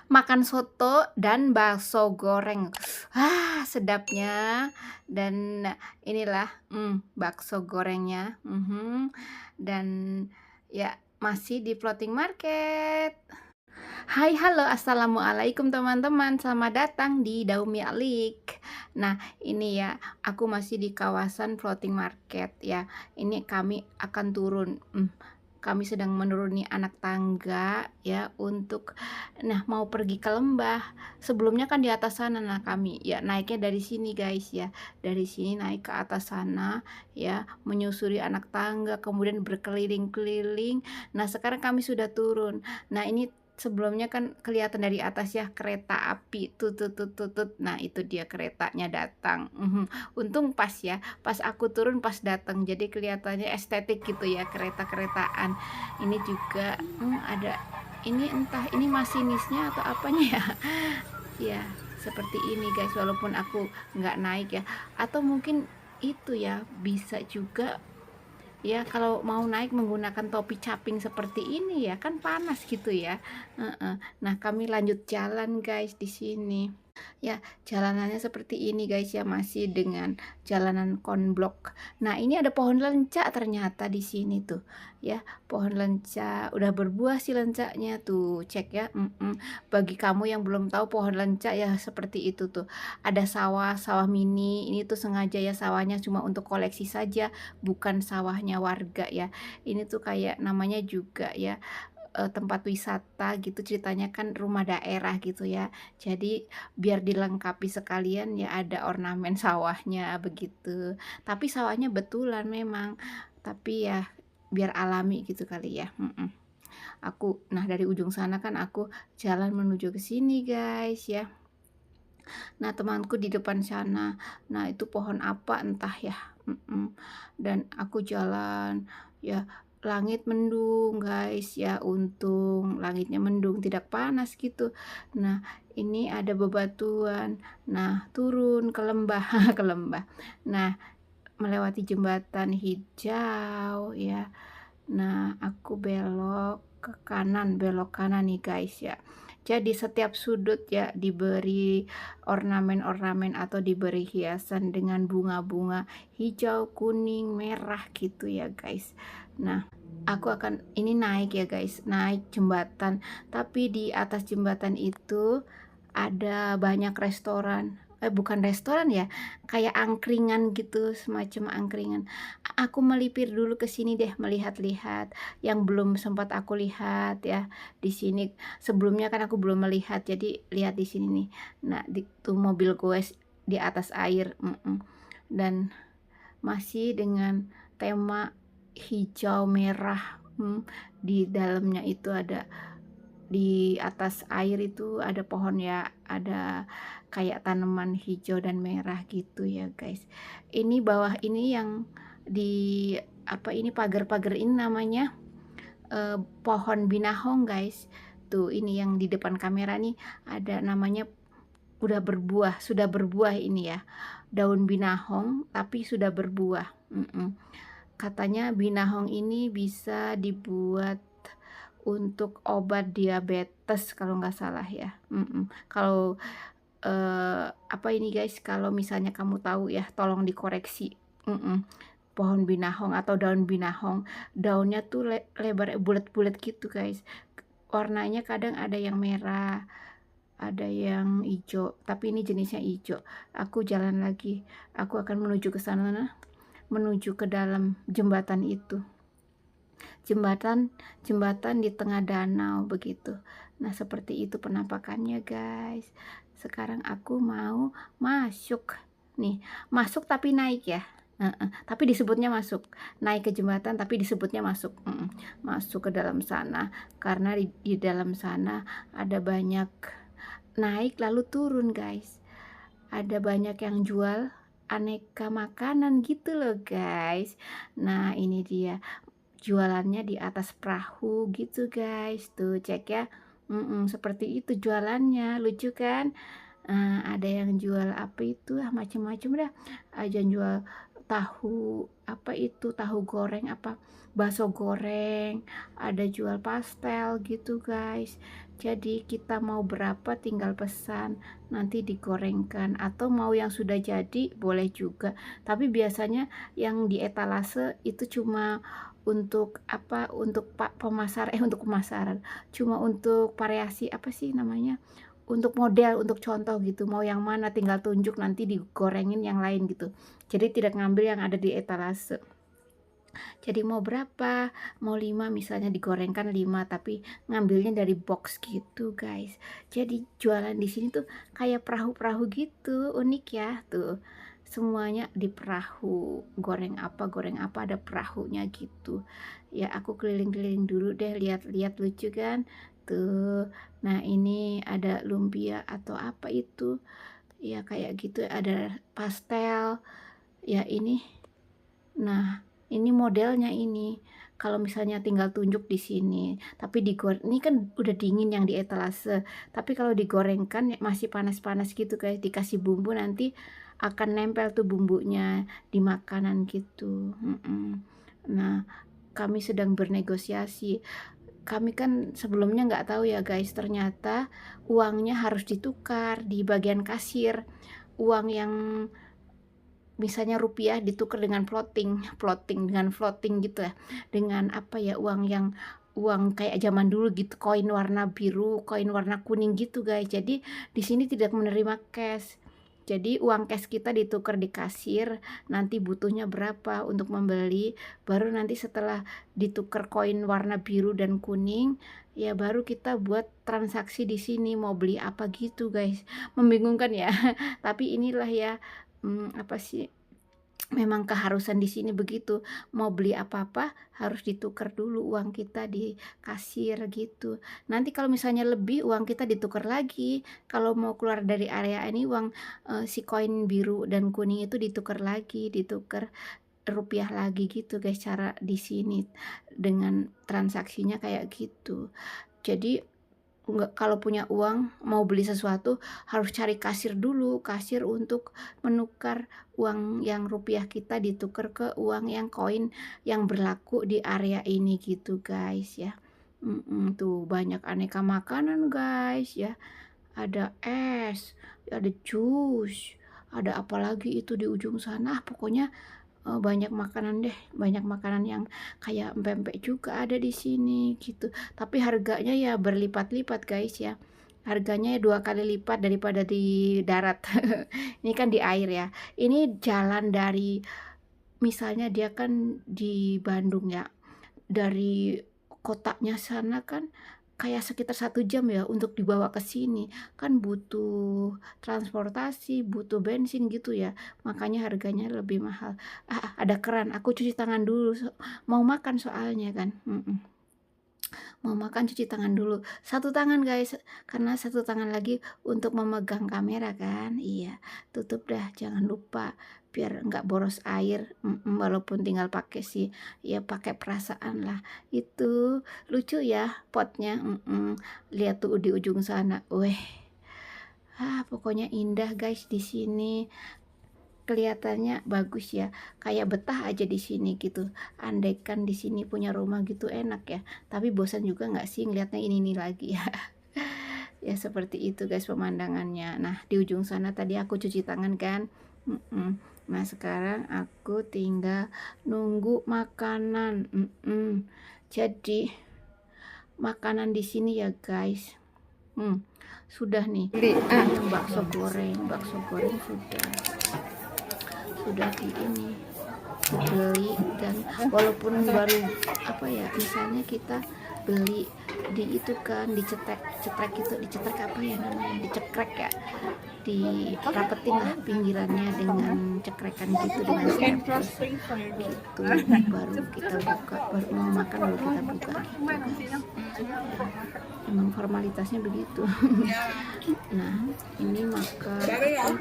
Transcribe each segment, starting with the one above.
Makan soto dan bakso goreng. Sedapnya. Dan inilah, bakso gorengnya, dan ya masih di floating market. Hai, halo, assalamualaikum teman-teman, selamat datang di Daumi Alik. Nah, ini ya, aku masih di kawasan floating market ya. Ini kami akan turun. Kami sedang menuruni anak tangga ya untuk mau pergi ke lembah. Sebelumnya kan di atas sana, nah kami ya naiknya dari sini guys ya. Dari sini naik ke atas sana ya, menyusuri anak tangga, kemudian berkeliling-keliling. Nah, sekarang kami sudah turun. Nah, ini sebelumnya kan kelihatan dari atas ya kereta api tutut. Nah, itu dia keretanya datang. Untung pas ya, pas aku turun pas datang. Jadi kelihatannya estetik gitu ya kereta-keretaan. Ini juga ada ini entah ini masinisnya atau apanya ya. Ya, seperti ini guys, walaupun aku nggak naik ya. Atau mungkin itu ya bisa juga ya kalau mau naik menggunakan topi caping seperti ini ya kan panas gitu ya. Nah, kami lanjut jalan guys di sini. Ya, jalanannya seperti ini guys ya, masih dengan jalanan konblok. Nah, ini ada pohon lencak ternyata di sini tuh. Ya, pohon lencak udah berbuah sih lencaknya tuh. Cek ya. Bagi kamu yang belum tahu pohon lencak ya seperti itu tuh. Ada sawah, sawah mini. Ini tuh sengaja ya sawahnya cuma untuk koleksi saja, bukan sawahnya warga ya. Ini tuh kayak namanya juga ya tempat wisata gitu, ceritanya kan rumah daerah gitu ya. Jadi biar dilengkapi sekalian ya ada ornamen sawahnya begitu. Tapi sawahnya betulan memang, tapi ya biar alami gitu kali ya. Nah, dari ujung sana kan aku jalan menuju ke sini guys ya. Nah, temanku di depan sana. Nah, itu pohon apa entah ya. Dan aku jalan ya, langit mendung guys ya, untung langitnya mendung tidak panas gitu. Nah, ini ada bebatuan. Nah, turun ke lembah ke lembah. Nah, melewati jembatan hijau ya. Nah, aku belok kanan nih guys ya. Jadi setiap sudut ya diberi ornamen-ornamen atau diberi hiasan dengan bunga-bunga hijau, kuning, merah gitu ya guys. Nah, aku akan ini naik ya guys, naik jembatan. Tapi di atas jembatan itu ada banyak restoran. Bukan restoran ya, kayak angkringan gitu, semacam angkringan. Aku melipir dulu ke sini deh, melihat-lihat yang belum sempat aku lihat ya. Di sini sebelumnya kan aku belum melihat, jadi lihat di sini nih. Nah, tuh mobil goes di atas air, dan masih dengan tema hijau merah. Di dalamnya itu ada, di atas air itu ada pohon ya, ada kayak tanaman hijau dan merah gitu ya guys. Ini bawah ini yang di apa ini pagar-pagar ini namanya pohon binahong guys. Tuh ini yang di depan kamera nih ada namanya, sudah berbuah ini ya. Daun binahong tapi sudah berbuah. Katanya binahong ini bisa dibuat untuk obat diabetes kalau nggak salah ya. Kalau apa ini guys, kalau misalnya kamu tahu ya tolong dikoreksi. Pohon binahong atau daun binahong, daunnya tuh lebar bulat-bulat gitu guys. Warnanya kadang ada yang merah, ada yang hijau, tapi ini jenisnya hijau. Aku jalan lagi, aku akan menuju ke sana, menuju ke dalam jembatan itu. Jembatan di tengah danau begitu. Nah, seperti itu penampakannya guys. Sekarang aku mau masuk nih, masuk tapi naik ya. Tapi disebutnya masuk, naik ke jembatan tapi disebutnya masuk. Masuk ke dalam sana karena di dalam sana ada banyak naik lalu turun guys. Ada banyak yang jual aneka makanan gitu loh guys. Nah, ini dia jualannya di atas perahu gitu guys, tuh cek ya. Seperti itu jualannya, lucu kan. Ada yang jual apa itu macam-macam dah. Ada yang jual tahu apa itu, tahu goreng apa, bakso goreng, ada jual pastel gitu guys. Jadi kita mau berapa tinggal pesan, nanti digorengkan, atau mau yang sudah jadi boleh juga. Tapi biasanya yang di etalase itu cuma untuk apa, untuk untuk pemasaran, cuma untuk variasi apa sih namanya, untuk model, untuk contoh gitu, mau yang mana tinggal tunjuk nanti digorengin yang lain gitu. Jadi tidak ngambil yang ada di etalase. Jadi mau berapa, mau 5 misalnya digorengkan 5, tapi ngambilnya dari box gitu guys. Jadi jualan di sini tuh kayak perahu-perahu gitu, unik ya tuh. Semuanya di perahu, goreng apa ada perahunya gitu. Ya aku keliling-keliling dulu deh, lihat-lihat, lucu kan tuh. Nah ini ada lumpia atau apa itu ya, kayak gitu, ada pastel ya ini. Nah, ini modelnya ini. Kalau misalnya tinggal tunjuk di sini, tapi ini kan udah dingin yang di etalase. Tapi kalau digorengkan ya masih panas-panas gitu guys, dikasih bumbu nanti akan nempel tuh bumbunya di makanan gitu. Nah, kami sedang bernegosiasi. Kami kan sebelumnya nggak tahu ya guys, ternyata uangnya harus ditukar di bagian kasir. Uang yang misalnya rupiah ditukar dengan floating gitu ya, dengan apa ya, uang kayak zaman dulu gitu, koin warna biru, koin warna kuning gitu guys. Jadi di sini tidak menerima cash. Jadi uang cash kita ditukar di kasir, nanti butuhnya berapa untuk membeli, baru nanti setelah ditukar koin warna biru dan kuning, ya baru kita buat transaksi di sini mau beli apa gitu guys. Membingungkan ya. Tapi inilah ya, apa sih, memang keharusan di sini begitu, mau beli apa-apa harus ditukar dulu uang kita di kasir gitu. Nanti kalau misalnya lebih, uang kita ditukar lagi. Kalau mau keluar dari area ini, uang si koin biru dan kuning itu ditukar lagi, ditukar rupiah lagi gitu guys, cara di sini dengan transaksinya kayak gitu. Jadi nggak, kalau punya uang mau beli sesuatu harus cari kasir dulu, kasir untuk menukar uang yang rupiah kita ditukar ke uang yang koin yang berlaku di area ini gitu guys ya. Tuh banyak aneka makanan guys ya, ada es, ada jus, ada apa lagi itu di ujung sana, pokoknya banyak makanan deh, banyak makanan yang kayak pempek juga ada di sini gitu. Tapi harganya ya berlipat-lipat guys ya. Harganya ya 2 kali lipat daripada di darat. Ini kan di air ya. Ini jalan dari, misalnya dia kan di Bandung ya. Dari kotanya sana kan kayak sekitar 1 jam ya untuk dibawa ke sini, kan butuh transportasi, butuh bensin gitu ya, makanya harganya lebih mahal. Ada keran, aku cuci tangan dulu, mau makan soalnya kan. Mau makan cuci tangan dulu, satu tangan guys, karena satu tangan lagi untuk memegang kamera kan. Iya, tutup dah, jangan lupa biar nggak boros air. Walaupun tinggal pakai sih ya, pakai perasaan lah. Itu lucu ya potnya. Lihat tuh di ujung sana, weh, pokoknya indah guys di sini. Kelihatannya bagus ya, kayak betah aja di sini gitu. Andaikan di sini punya rumah gitu enak ya, tapi bosan juga nggak sih ngeliatnya ini lagi ya. Ya seperti itu guys pemandangannya. Nah di ujung sana tadi aku cuci tangan kan. Nah sekarang aku tinggal nunggu makanan. Jadi makanan di sini ya guys, sudah nih. Yang bakso goreng sudah di ini dibeli, dan walaupun baru apa ya, misalnya kita beli di itu kan dicetek itu, dicetek apa ya namanya, dicekrek ya, dirapetin lah pinggirannya dengan cekrekan gitu, dengan staples gitu, baru kita buka, baru mau makan baru kita buka gitu guys. Emang formalitasnya begitu. Nah ini makan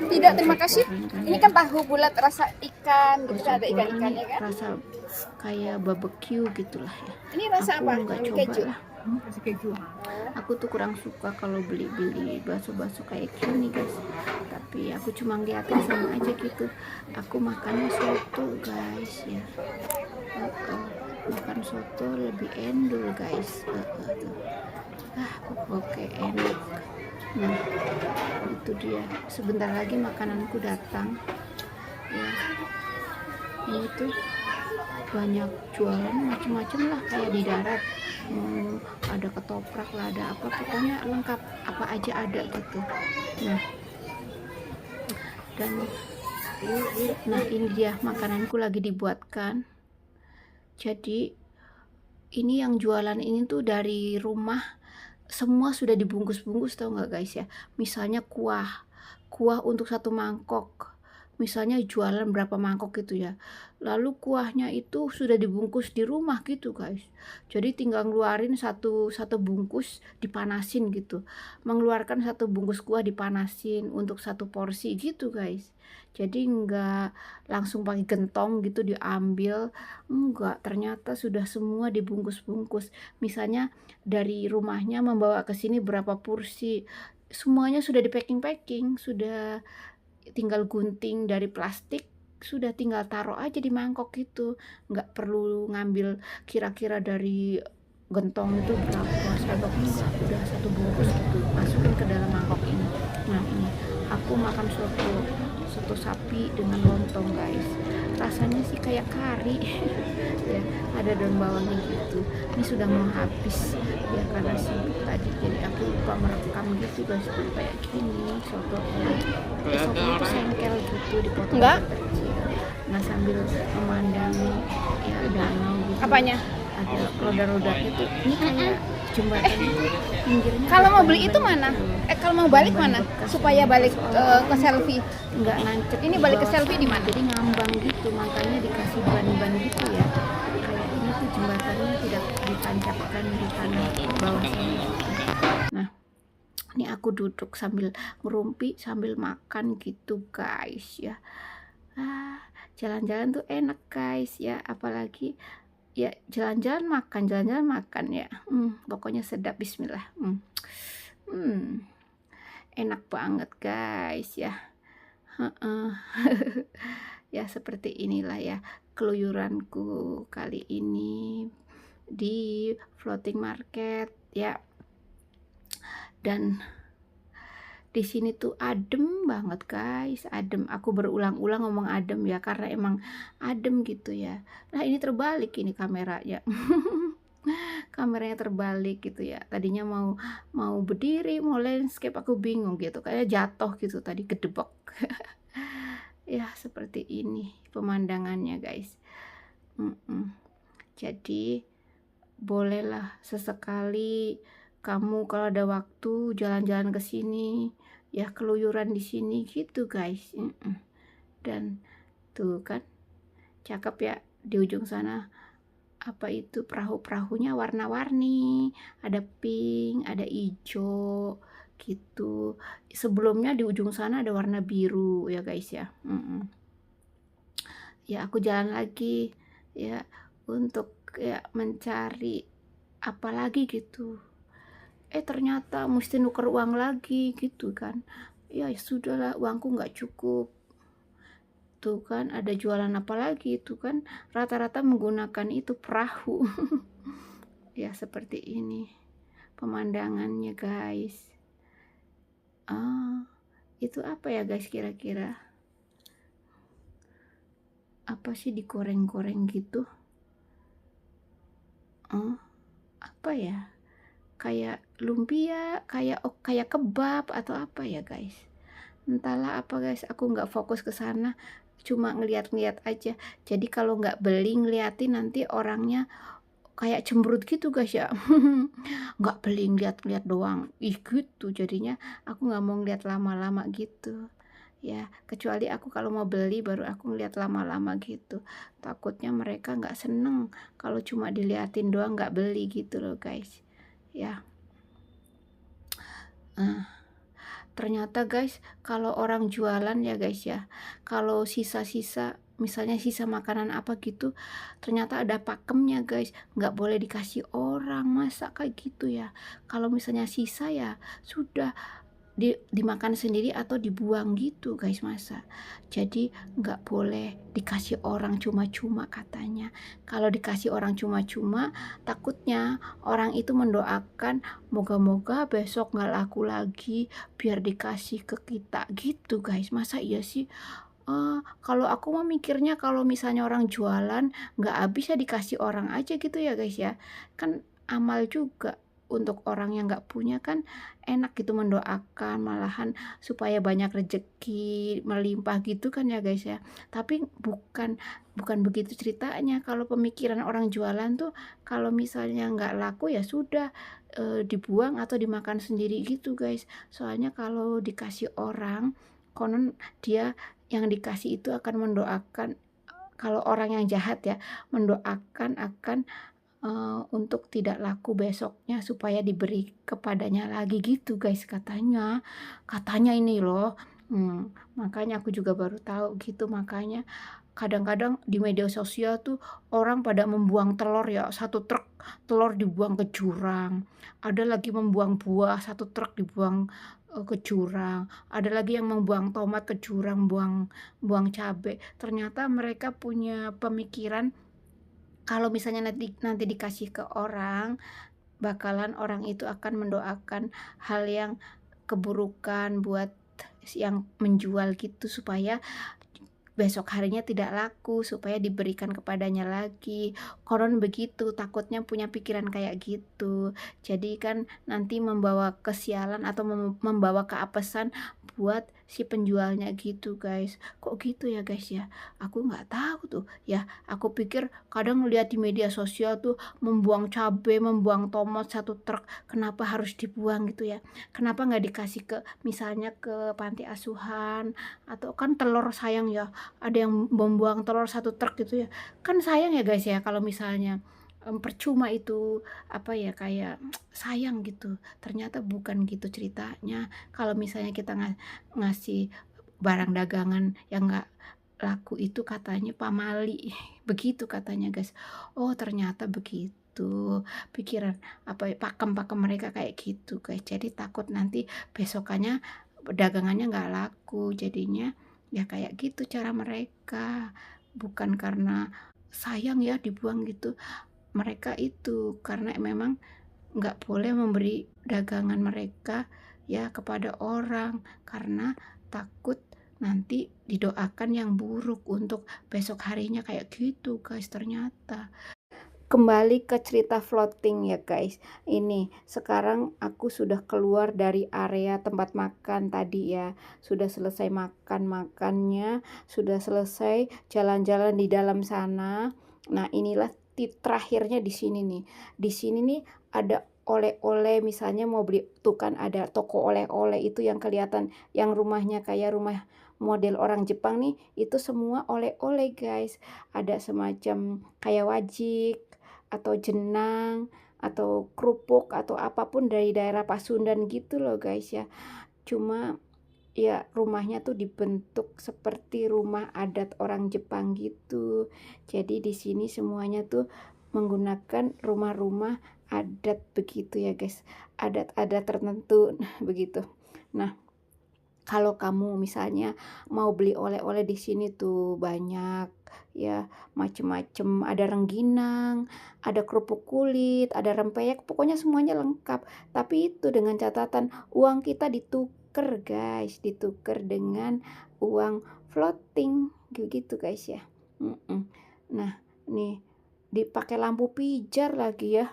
Tidak, terima kasih. Ini kan tahu bulat rasa ikan, gitu ada ikan-ikannya kan? rasa kayak barbecue gitulah ya. Ini rasa Aku apa? nggak coba Keju. lah. Aku tuh kurang suka kalau beli bakso kayak gini guys. Tapi aku cuma ngeliatin sama aja gitu. Aku makannya soto guys ya. Makan soto lebih endul guys. Tuh. Oke, enak. Nah, itu dia. Sebentar lagi makananku datang. Ya, ini tuh banyak jualan macam-macam lah, kayak di darat. Ada ketoprak lah, ada apa, pokoknya lengkap, apa aja ada gitu. Nah, dan ini dia makananku lagi dibuatkan. Jadi ini yang jualan ini tuh dari rumah, semua sudah dibungkus-bungkus, tau nggak guys ya. Misalnya kuah untuk 1 mangkok, misalnya jualan berapa mangkok gitu ya, lalu kuahnya itu sudah dibungkus di rumah gitu guys. Jadi tinggal ngeluarin satu bungkus, dipanasin gitu, mengeluarkan 1 bungkus kuah dipanasin untuk 1 porsi gitu guys. Jadi nggak langsung pakai gentong gitu diambil, enggak, ternyata sudah semua dibungkus-bungkus. Misalnya dari rumahnya membawa ke sini berapa porsi, semuanya sudah di packing, sudah tinggal gunting dari plastik, sudah tinggal taruh aja di mangkok gitu, nggak perlu ngambil kira-kira dari gentong itu berapa sendok, enggak, udah 1 bungkus gitu masukin ke dalam mangkok ini. Nah, ini aku makan soto sapi dengan lontong guys, rasanya sih kayak kari ya, ada daun bawangnya gitu. Ini sudah mau habis ya karena sibuk tadi, jadi aku lupa merekam gitu guys. Kayak gini sotonya, sotonya tuh sengkel gitu, dipotong Enggak. kecil. Nah, sambil memandangi ya danau gitu, Apanya? ada roda-rodanya tuh, ini kayak jembatan itu, pinggirnya Kalau ada mau beli itu ban-ban mana? gitu. Kalau mau balik Ban-ban mana? bekas Supaya gitu. balik Seolah-olah ke selfie. nggak nancep Ini di balik ke bawah selfie di sana, mana? jadi ngambang gitu, makanya dikasih ban-ban gitu ya. Kayak ini tuh jembatannya tidak ditancapkan di tanah bawah sini gitu. Nah, ini aku duduk sambil ngerumpi sambil makan gitu guys ya. Jalan-jalan tuh enak guys ya, apalagi ya jalan-jalan makan ya. Pokoknya sedap, bismillah. Enak banget guys ya. Heeh. Ya seperti inilah ya keluyuranku kali ini di floating market ya. Dan di sini tuh adem banget guys, adem. Aku berulang-ulang ngomong adem ya karena emang adem gitu ya. Nah, ini terbalik ini kameranya. Kameranya terbalik gitu ya. Tadinya mau berdiri, mau landscape, aku bingung gitu. Kayak jatuh gitu tadi, gedebok. Ya, seperti ini pemandangannya guys. Jadi bolehlah sesekali kamu kalau ada waktu jalan-jalan ke sini ya, keluyuran di sini gitu guys. Dan tuh kan cakep ya, di ujung sana apa itu, perahu-perahunya warna-warni, ada pink, ada hijau gitu. Sebelumnya di ujung sana ada warna biru ya guys ya. Ya aku jalan lagi ya untuk ya mencari apa lagi gitu. Ternyata mesti nuker uang lagi gitu kan. Ya sudahlah, uangku nggak cukup. Tuh kan ada jualan apa lagi itu kan, rata-rata menggunakan itu perahu. Ya seperti ini pemandangannya guys. Itu apa ya guys kira-kira? Apa sih digoreng-goreng gitu? Apa ya? Kayak lumpia, kayak kebab atau apa ya guys? Entahlah apa guys, aku nggak fokus ke sana, cuma ngeliat-ngeliat aja. Jadi kalau nggak beli ngeliatin nanti orangnya kayak cemberut gitu guys ya. Nggak beli, ngeliat-ngeliat doang, gitu. Jadinya aku nggak mau ngeliat lama-lama gitu ya, kecuali aku kalau mau beli baru aku ngeliat lama-lama gitu. Takutnya mereka nggak seneng kalau cuma diliatin doang nggak beli gitu loh guys ya. Ternyata guys, kalau orang jualan ya guys ya, kalau sisa-sisa, misalnya sisa makanan apa gitu, ternyata ada pakemnya guys, nggak boleh dikasih orang, masa kayak gitu ya. Kalau misalnya sisa ya sudah dimakan sendiri atau dibuang gitu guys, masa. Jadi nggak boleh dikasih orang cuma-cuma katanya. Kalau dikasih orang cuma-cuma, takutnya orang itu mendoakan moga-moga besok nggak laku lagi biar dikasih ke kita gitu guys. Masa iya sih? Kalau aku mah mikirnya kalau misalnya orang jualan nggak habis ya dikasih orang aja gitu ya guys ya. Kan amal juga untuk orang yang nggak punya kan enak gitu mendoakan malahan supaya banyak rezeki melimpah gitu kan ya guys ya. Tapi bukan bukan begitu ceritanya. Kalau pemikiran orang jualan tuh kalau misalnya nggak laku ya sudah, dibuang atau dimakan sendiri gitu guys. Soalnya kalau dikasih orang konon dia yang dikasih itu akan mendoakan, kalau orang yang jahat ya, mendoakan akan, untuk tidak laku besoknya supaya diberi kepadanya lagi gitu guys katanya. Katanya ini loh, makanya aku juga baru tahu gitu. Makanya kadang-kadang di media sosial tuh orang pada membuang telur ya, satu truk telur dibuang ke jurang, ada lagi membuang buah, satu truk dibuang, ke jurang, ada lagi yang membuang tomat ke jurang, buang buang cabe. Ternyata mereka punya pemikiran kalau misalnya nanti nanti dikasih ke orang, bakalan orang itu akan mendoakan hal yang keburukan buat yang menjual gitu supaya besok harinya tidak laku, supaya diberikan kepadanya lagi. Konon begitu, takutnya punya pikiran kayak gitu. Jadi kan nanti membawa kesialan atau membawa keapesan buat si penjualnya gitu guys. Kok gitu ya guys ya? Aku nggak tahu tuh ya. Aku pikir kadang lihat di media sosial tuh membuang cabai, membuang tomat satu truk. Kenapa harus dibuang gitu ya? Kenapa nggak dikasih ke misalnya ke panti asuhan atau kan telur sayang ya, ada yang membuang telur satu truk gitu ya. Kan sayang ya guys ya kalau misalnya, percuma itu, apa ya, kayak sayang gitu. Ternyata bukan gitu ceritanya. Kalau misalnya kita ngasih barang dagangan yang nggak laku itu katanya pamali, begitu katanya guys. Oh ternyata begitu, pikiran apa ya, pakem-pakem mereka kayak gitu guys. Jadi takut nanti besokannya dagangannya nggak laku, jadinya ya kayak gitu cara mereka, bukan karena sayang ya dibuang gitu. Mereka itu karena memang nggak boleh memberi dagangan mereka ya kepada orang karena takut nanti didoakan yang buruk untuk besok harinya kayak gitu guys ternyata. Kembali ke cerita floating ya guys. Ini sekarang aku sudah keluar dari area tempat makan tadi ya. Sudah selesai makan-makannya, sudah selesai jalan-jalan di dalam sana. Nah, inilah terakhirnya di sini nih. Di sini nih ada oleh-oleh misalnya mau beli tuh kan ada toko oleh-oleh itu yang kelihatan yang rumahnya kayak rumah model orang Jepang nih itu semua oleh-oleh guys. Ada semacam kayak wajik atau jenang atau kerupuk atau apapun dari daerah Pasundan gitu loh guys ya. Cuma ya rumahnya tuh dibentuk seperti rumah adat orang Jepang gitu. Jadi di sini semuanya tuh menggunakan rumah-rumah adat begitu ya guys. Adat-adat tertentu begitu. Nah, kalau kamu misalnya mau beli oleh-oleh di sini tuh banyak ya, macem-macem, ada rengginang, ada kerupuk kulit, ada rempeyek, pokoknya semuanya lengkap. Tapi itu dengan catatan uang kita ditukar guys, ditukar dengan uang floating gitu guys ya. Nah, nih dipakai lampu pijar lagi ya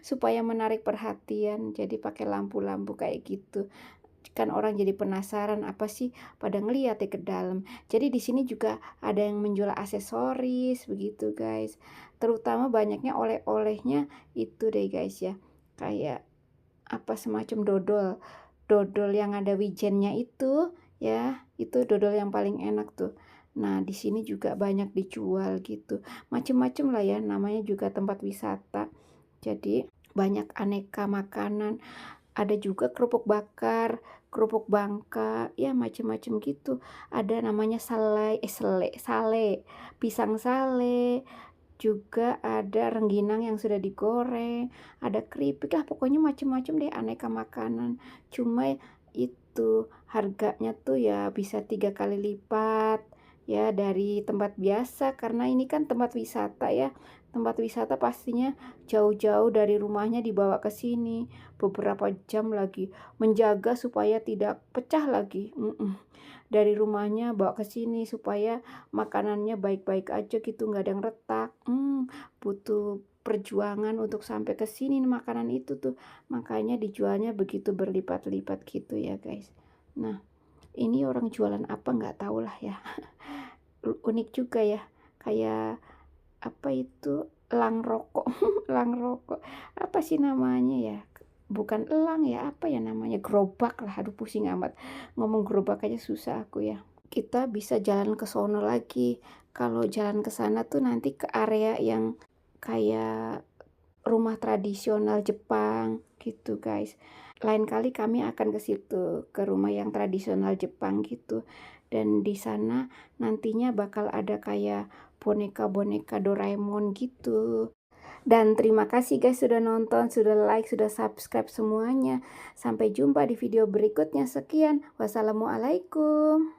supaya menarik perhatian. Jadi pakai lampu-lampu kayak gitu kan orang jadi penasaran apa sih pada ngeliat ya ke dalam. Jadi di sini juga ada yang menjual aksesoris begitu guys. Terutama banyaknya oleh-olehnya itu deh guys ya. Kayak apa semacam dodol. Dodol yang ada wijennya itu ya, itu dodol yang paling enak tuh. Nah, di sini juga banyak dijual gitu. Macem-macem lah ya, namanya juga tempat wisata. Jadi banyak aneka makanan, ada juga kerupuk bakar, kerupuk bangka, ya macem-macem gitu. Ada namanya sale, pisang sale, juga ada rengginang yang sudah digoreng, ada keripik lah pokoknya macem-macem deh aneka makanan. Cuma itu harganya tuh ya bisa 3 kali lipat ya dari tempat biasa, karena ini kan tempat wisata ya. Tempat wisata pastinya jauh-jauh dari rumahnya dibawa ke sini, beberapa jam lagi menjaga supaya tidak pecah lagi. Dari rumahnya bawa ke sini supaya makanannya baik-baik aja gitu, nggak ada yang retak. Butuh perjuangan untuk sampai ke sini makanan itu tuh, makanya dijualnya begitu berlipat-lipat gitu ya guys. Nah, ini orang jualan apa nggak tahu lah ya. Unik juga ya, kayak apa itu, elang rokok. Elang rokok apa sih namanya ya, bukan elang ya, apa ya namanya, gerobak lah, aduh pusing amat ngomong gerobak aja susah aku ya. Kita bisa jalan ke sono lagi. Kalau jalan ke sana tuh nanti ke area yang kayak rumah tradisional Jepang gitu guys. Lain kali kami akan ke situ, ke rumah yang tradisional Jepang gitu. Dan di sana nantinya bakal ada kayak boneka-boneka Doraemon gitu. Dan terima kasih guys sudah nonton, sudah like, sudah subscribe semuanya. Sampai jumpa di video berikutnya. Sekian. Wassalamualaikum.